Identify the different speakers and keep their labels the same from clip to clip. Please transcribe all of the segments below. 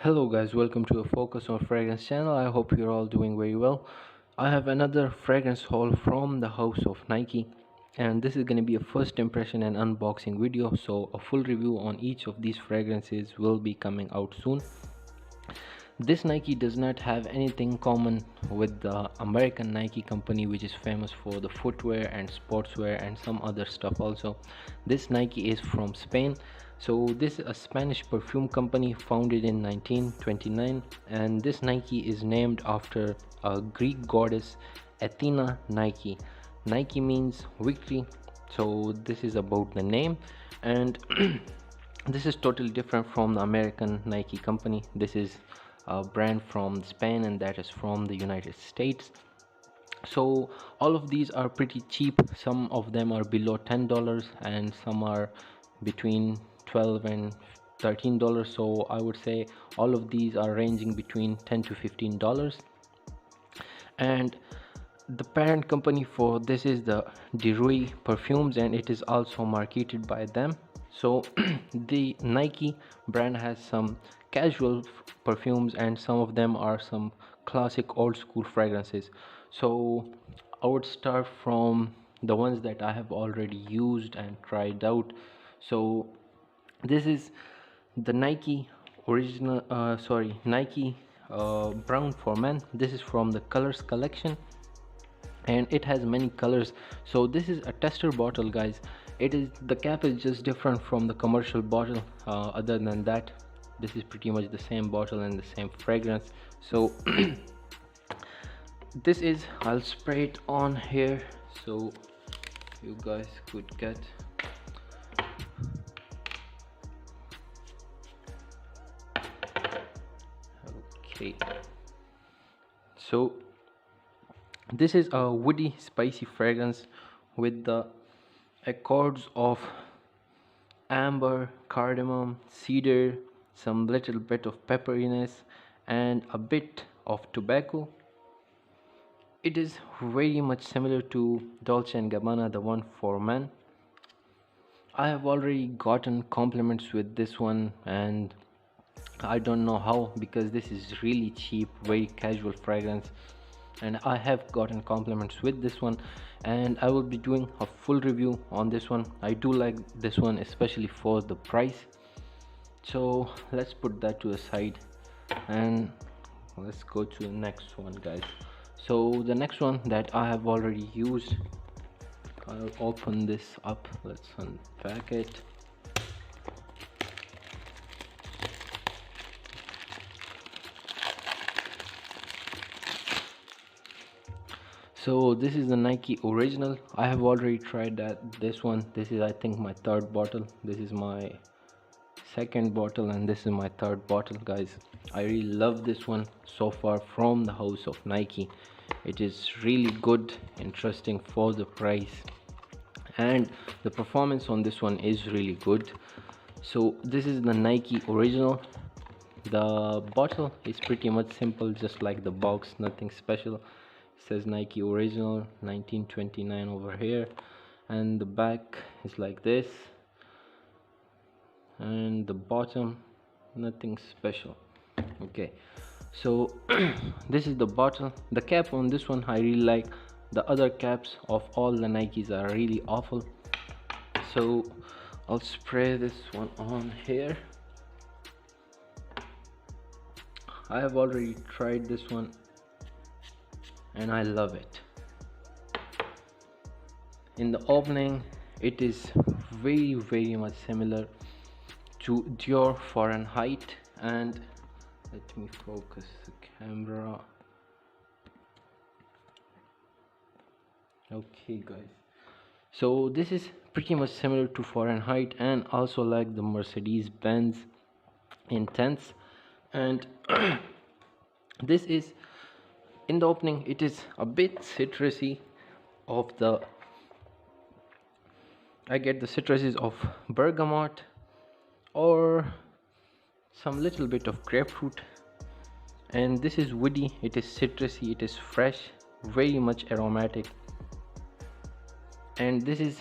Speaker 1: Hello guys, welcome to a Focus on Fragrance channel. I hope you're all doing very well. I have another fragrance haul from the house of Nike, and this is going to be a first impression and unboxing video, so a full review on each of these fragrances will be coming out soon. This Nike does not have anything common with the American Nike company, which is famous for the footwear and sportswear and some other stuff also. This Nike is from Spain. So this is a Spanish perfume company founded in 1929, and this Nike is named after a Greek goddess, Athena Nike. Nike means victory, so this is about the name. And this is totally different from the American Nike company. This is a brand from Spain, and that is from the United States. So all of these are pretty cheap. Some of them are below $10 and some are between 12 and $13. So I would say all of these are ranging between $10 to $15. And the parent company for this is the Diruy Perfumes, and it is also marketed by them. So the Nike brand has some casual perfumes, and some of them are some classic old school fragrances. So I would start from the ones that I have already used and tried out. So this is the Nike original Nike Brown for Men. This is from the Colors collection, and it has many colors. So this is a tester bottle, guys. The cap is just different from the commercial bottle. Other than that, this is pretty much the same bottle and the same fragrance. So this is, I'll spray it on here so you guys could get. Okay, so this is a woody spicy fragrance with the accords of amber, cardamom, cedar, some little bit of pepperiness, and a bit of tobacco. It is very much similar to Dolce & Gabbana, the one for men. I have already gotten compliments with this one, and I don't know how, because this is really cheap, very casual fragrance, and I have gotten compliments with this one, and I will be doing a full review on this one. I do like this one, especially for the price. So let's put that to the side and let's go to the next one, guys. So the next one that I have already used, I'll open this up. Let's unpack it. So this is the Nike original. I have already tried this one. This is, I think, my third bottle. This is my second bottle, and this is my third bottle, guys. I really love this one so far from the house of Nike. It is really good, interesting for the price, and the performance on this one is really good. So this is the Nike original. The bottle is pretty much simple, just like the box, nothing special. It says Nike original 1929 over here, and the back is like this, and the bottom, nothing special. Okay, so this is the bottle. The cap on this one I really like. The other caps of all the Nikes are really awful. So I'll spray this one on here. I have already tried this one and I love it. In the opening, it is very much similar to Dior Fahrenheit, and let me focus the camera. Okay, guys, so this is pretty much similar to Fahrenheit, and also like the Mercedes-Benz Intense. And this is, in the opening, it is a bit citrusy. I get the citruses of bergamot or some little bit of grapefruit, and this is woody. It is citrusy, it is fresh, very much aromatic, and this is,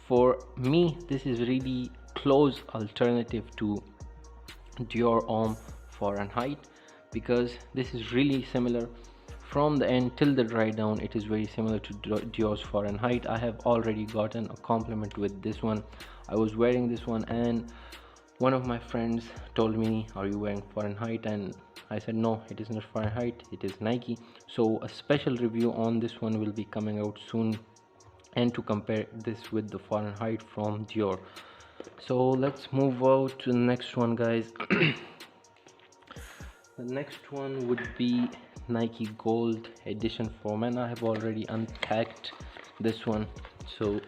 Speaker 1: for me, this is really close alternative to Dior Homme Fahrenheit, because this is really similar from the end till the dry down. It is very similar to Dior's Fahrenheit. I have already gotten a compliment with this one. I was wearing this one and one of my friends told me, are you wearing Fahrenheit? And I said no, it is not Fahrenheit, it is Nike. So a special review on this one will be coming out soon, and to compare this with the Fahrenheit from Dior. So let's move out to the next one, guys. The next one would be Nike Gold Edition for Men. I have already unpacked this one. So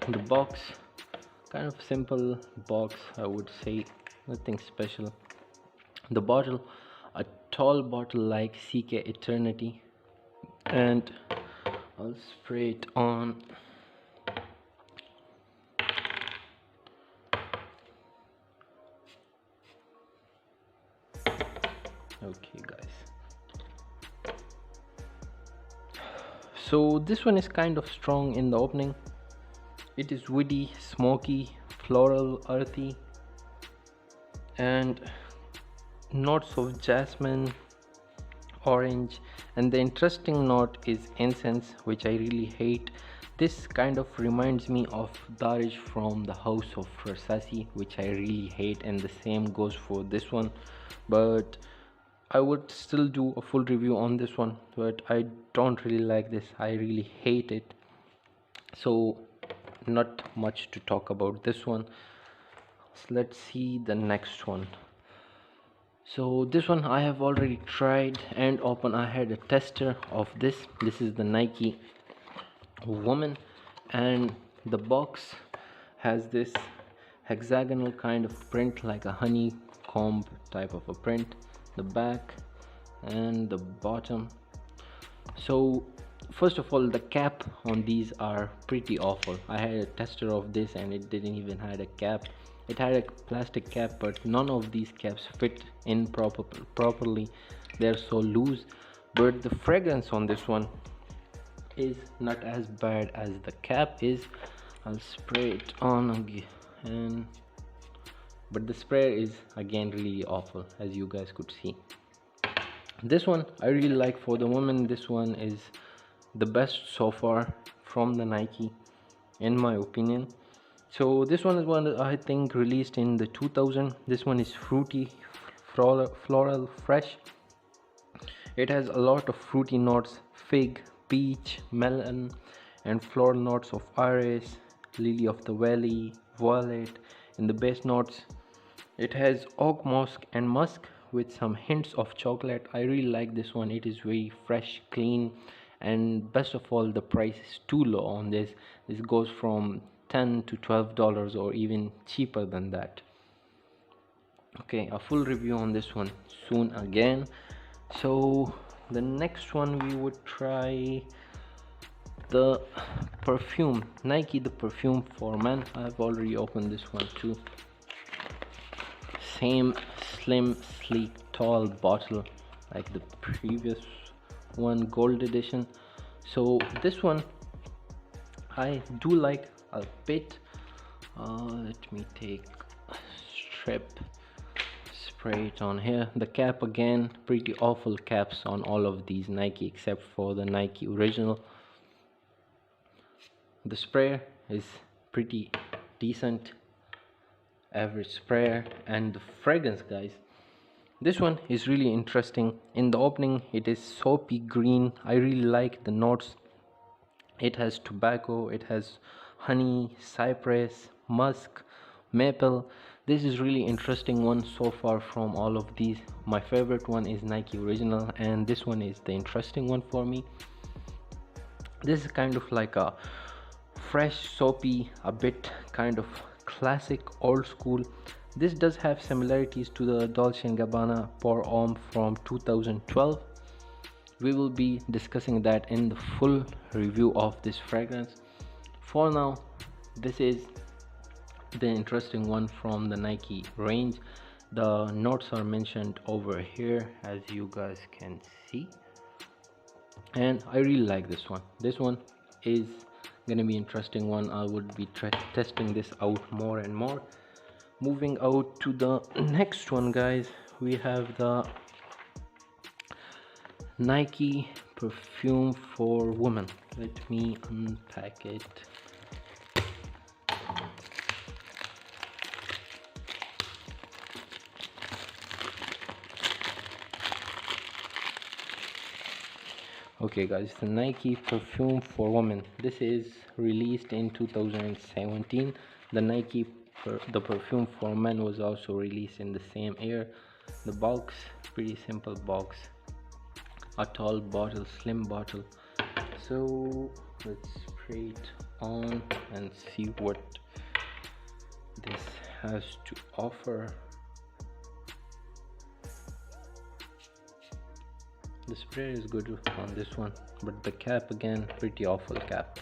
Speaker 1: the box, kind of simple box, I would say, nothing special. The bottle, a tall bottle like CK Eternity, and I'll spray it on. Okay guys, so this one is kind of strong in the opening. It is woody, smoky, floral, earthy, and notes of jasmine, orange, and the interesting note is incense, which I really hate. This kind of reminds me of Darij from the House of Versace, which I really hate, and the same goes for this one. But I would still do a full review on this one, but I don't really like this. I really hate it. So not much to talk about this one. So let's see the next one. So this one I have already tried and opened. I had a tester of this. This is the Nike Woman, and the box has this hexagonal kind of print, like a honeycomb type of a print, the back and the bottom. So first of all, the cap on these are pretty awful. I had a tester of this and it didn't even had a cap. It had a plastic cap, but none of these caps fit in properly. They're so loose. But the fragrance on this one is not as bad as the cap is. I'll spray it on again, but the spray is again really awful, as you guys could see. This one I really like for the woman. This one is the best so far from the Nike, in my opinion. So this one is one that I think released in the 2000. This one is fruity, floral, fresh. It has a lot of fruity notes: fig, peach, melon, and floral notes of iris, lily of the valley, violet. In the base notes, it has oak, musk, and musk with some hints of chocolate. I really like this one. It is very fresh, clean, and best of all, the price is too low on this. This goes from $10 to $12 or even cheaper than that. Okay, a full review on this one soon again. So the next one we would try the Perfume, Nike the Perfume for Men. I've already opened this one too. Same slim, sleek, tall bottle like the previous one, Gold Edition. So this one I do like a bit. Let me take a strip, spray it on here. The cap, again, pretty awful caps on all of these Nike except for the Nike original. The sprayer is pretty decent, average sprayer. And the fragrance, guys, this one is really interesting. In the opening, it is soapy green. I really like the notes. It has tobacco, it has honey, cypress, musk, maple. This is really interesting one so far from all of these. My favorite one is Nike original, and this one is the interesting one for me. This is kind of like a fresh, soapy, a bit kind of classic, old school. This does have similarities to the Dolce & Gabbana Pour Homme from 2012. We will be discussing that in the full review of this fragrance. For now, this is the interesting one from the Nike range. The notes are mentioned over here, as you guys can see, and I really like this one. This one is gonna be interesting one. I would be testing this out more and more. Moving out to the next one, guys, we have the Nike perfume for women. Let me unpack it. Okay guys, the Nike perfume for women. This is released in 2017. The the perfume for men was also released in the same year. The box, pretty simple box, a tall bottle, slim bottle. So let's spray it on and see what this has to offer. The spray is good on this one, but the cap again, pretty awful cap.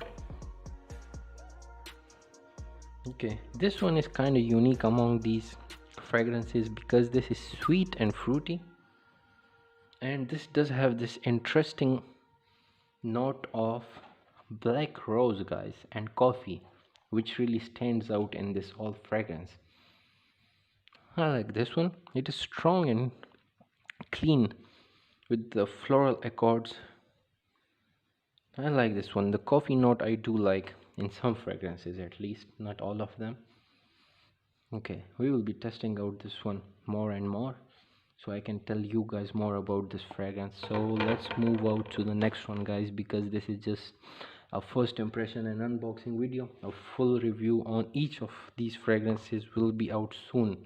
Speaker 1: Okay, this one is kind of unique among these fragrances because this is sweet and fruity, and this does have this interesting note of black rose, guys, and coffee, which really stands out in this whole fragrance. I like this one. It is strong and clean with the floral accords. I like this one. The coffee note I do like in some fragrances, at least, not all of them. Okay, we will be testing out this one more and more so I can tell you guys more about this fragrance. So let's move out to the next one, guys, because this is just a first impression and unboxing video. A full review on each of these fragrances will be out soon.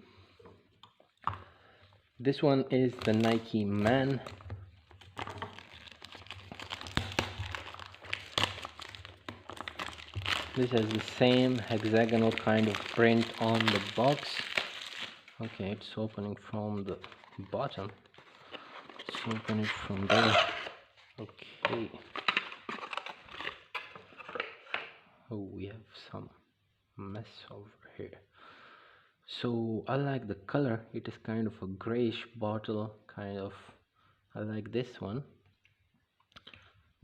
Speaker 1: This one is the Nike Man. This has the same hexagonal kind of print on the box. Okay, it's opening from the bottom. Let's open it from there. Okay. Oh, we have some mess over here. So I like the color. It is kind of a grayish bottle, kind of. I like this one.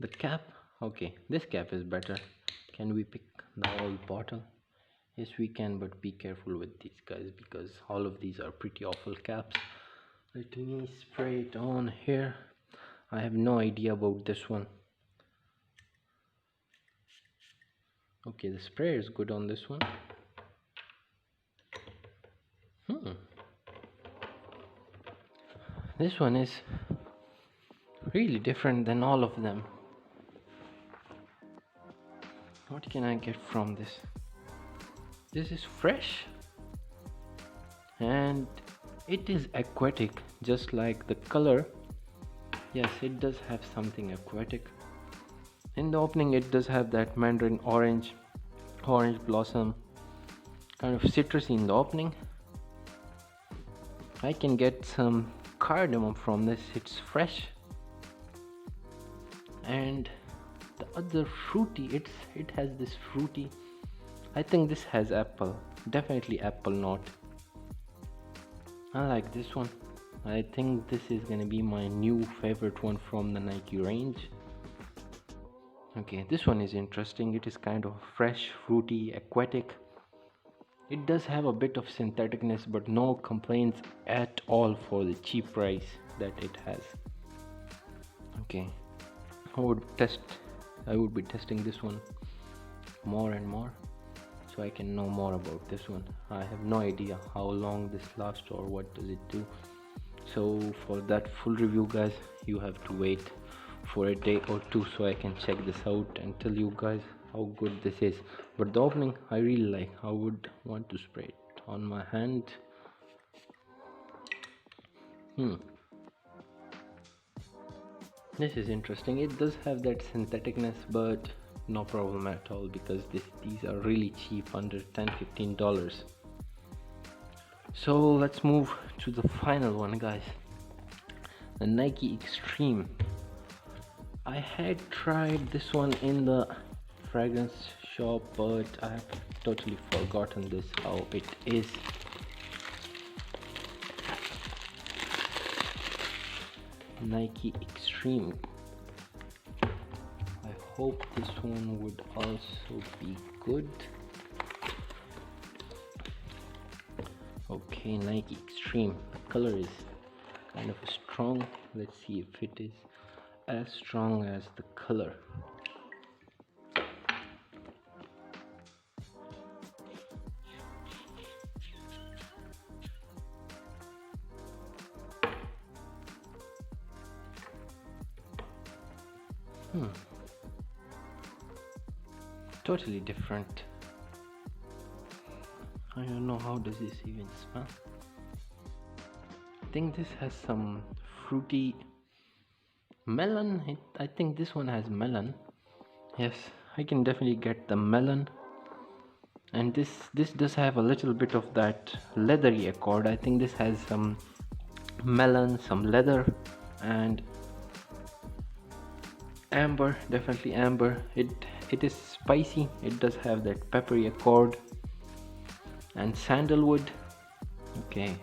Speaker 1: The cap. Okay, this cap is better. Can we pick the whole bottle? Yes, we can, but be careful with these, guys, because all of these are pretty awful caps. Let me spray it on here. I have no idea about this one. Okay, the spray is good on this one. This one is really different than all of them. What can I get from this? This is fresh and it is aquatic, just like the color. Yes, it does have something aquatic. In the opening it does have that mandarin orange blossom, kind of citrusy in the opening. I can get some cardamom from this. It's fresh, and the other fruity, it has this fruity. I think this has apple, definitely apple note. I like this one. I think this is gonna be my new favorite one from the Nike range. Okay, this one is interesting. It is kind of fresh, fruity, aquatic. It does have a bit of syntheticness, but no complaints at all for the cheap price that it has. Okay, I would be testing this one more and more so I can know more about this one. I have no idea how long this lasts or what does it do. So for that full review, guys, you have to wait for a day or two so I can check this out and tell you guys how good this is. But the opening I really like. I would want to spray it on my hand. This is interesting. It does have that syntheticness, but no problem at all because these are really cheap, under $10-15. So let's move to the final one, guys, the Nike Extreme. I had tried this one in the fragrance shop, but I have totally forgotten this, how it is. Nike Extreme. I hope this one would also be good. Okay, Nike Extreme. The color is kind of strong. Let's see if it is as strong as the color. Totally different. I don't know how does this even smell. I think this has some fruity melon. I think this one has melon. Yes, I can definitely get the melon. And this does have a little bit of that leathery accord. I think this has some melon, some leather, and amber. Definitely amber. It is spicy. It does have that peppery accord and sandalwood. Okay,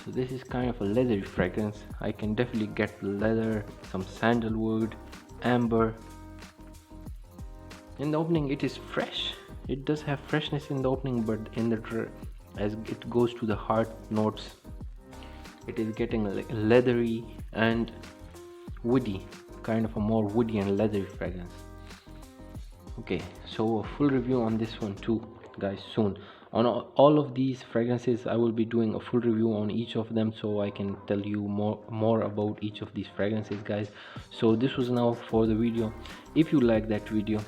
Speaker 1: so this is kind of a leathery fragrance. I can definitely get leather, some sandalwood, amber. In the opening it is fresh. It does have freshness in the opening, but as it goes to the heart notes, it is getting leathery and woody, kind of a more woody and leathery fragrance. Okay, so a full review on this one too, guys, soon. On all of these fragrances I will be doing a full review on each of them, so I can tell you more about each of these fragrances, guys. So this was now for the video. If you like that video,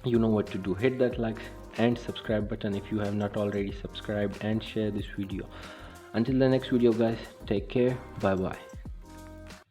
Speaker 1: you know what to do. Hit that like and subscribe button if you have not already subscribed, and share this video. Until the next video, guys, take care. Bye bye.